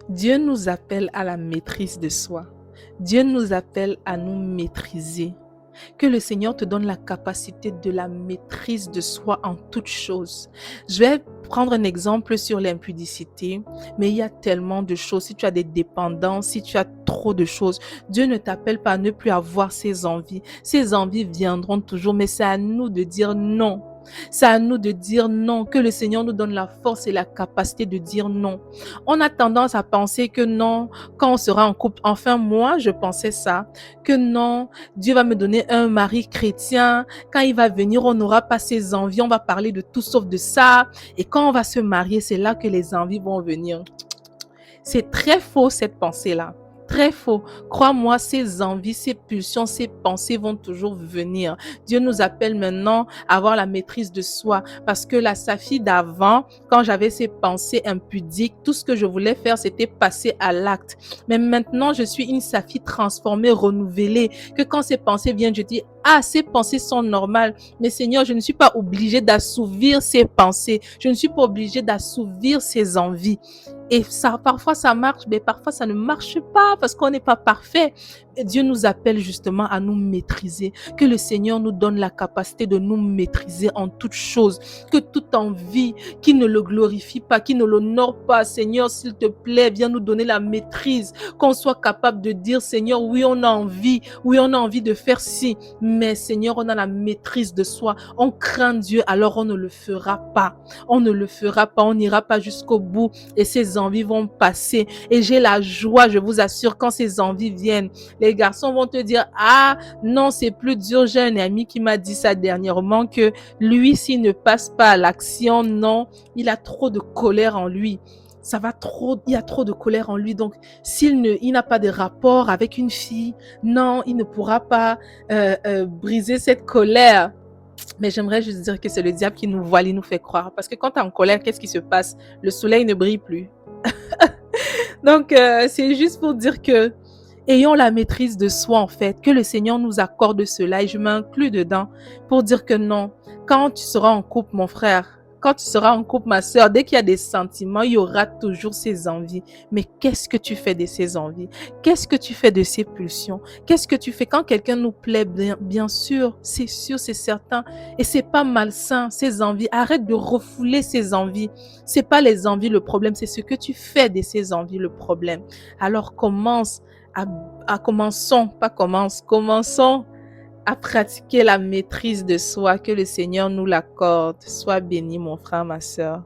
Dieu nous appelle à la maîtrise de soi. Dieu nous appelle à nous maîtriser. Que le Seigneur te donne la capacité de la maîtrise de soi en toutes choses. Je vais prendre un exemple sur l'impudicité, mais il y a tellement de choses. Si tu as des dépendances, si tu as trop de choses, Dieu ne t'appelle pas à ne plus avoir ces envies. Ces envies viendront toujours, mais c'est à nous de dire non. C'est à nous de dire non, que le Seigneur nous donne la force et la capacité de dire non. On a tendance à penser que non, quand on sera en couple, enfin moi je pensais ça, que non, Dieu va me donner un mari chrétien. Quand il va venir, on n'aura pas ses envies. On va parler de tout sauf de ça. Et quand on va se marier, c'est là que les envies vont venir. C'est très faux cette pensée-là. Très faux. Crois-moi, ces envies, ces pulsions, ces pensées vont toujours venir. Dieu nous appelle maintenant à avoir la maîtrise de soi. Parce que la Safi d'avant, quand j'avais ces pensées impudiques, tout ce que je voulais faire, c'était passer à l'acte. Mais maintenant, je suis une Safi transformée, renouvelée. Que quand ces pensées viennent, je dis, ah, ces pensées sont normales. Mais Seigneur, je ne suis pas obligée d'assouvir ces pensées. Je ne suis pas obligée d'assouvir ces envies. Et ça, parfois ça marche, mais parfois ça ne marche pas parce qu'on n'est pas parfait. Et Dieu nous appelle justement à nous maîtriser. Que le Seigneur nous donne la capacité de nous maîtriser en toutes choses. Que toute envie qui ne le glorifie pas, qui ne l'honore pas, Seigneur, s'il te plaît, viens nous donner la maîtrise. Qu'on soit capable de dire, Seigneur, oui, on a envie de faire ci. Mais Seigneur, on a la maîtrise de soi. On craint Dieu, alors on ne le fera pas. On ne le fera pas, on n'ira pas jusqu'au bout. Et ces envies vont passer. Et j'ai la joie, je vous assure, quand ces envies viennent, les garçons vont te dire, ah non, c'est plus dur. J'ai un ami qui m'a dit ça dernièrement, que lui, s'il ne passe pas à l'action, non, il a trop de colère en lui. Ça va trop, il y a trop de colère en lui. Donc, il n'a pas de rapport avec une fille, non, il ne pourra pas briser cette colère. Mais j'aimerais juste dire que c'est le diable qui nous voile, il nous fait croire. Parce que quand tu es en colère, qu'est-ce qui se passe? Le soleil ne brille plus. Donc, c'est juste pour dire que ayons la maîtrise de soi, en fait, que le Seigneur nous accorde cela et je m'inclus dedans pour dire que non, quand tu seras en couple, mon frère, quand tu seras en couple, ma soeur, dès qu'il y a des sentiments, il y aura toujours ces envies. Mais qu'est-ce que tu fais de ces envies? Qu'est-ce que tu fais de ces pulsions? Qu'est-ce que tu fais quand quelqu'un nous plaît? Bien sûr, c'est certain. Et c'est pas malsain, ces envies. Arrête de refouler ces envies. C'est pas les envies le problème, c'est ce que tu fais de ces envies le problème. Alors commençons à pratiquer la maîtrise de soi, que le Seigneur nous l'accorde. Sois béni, mon frère, ma sœur.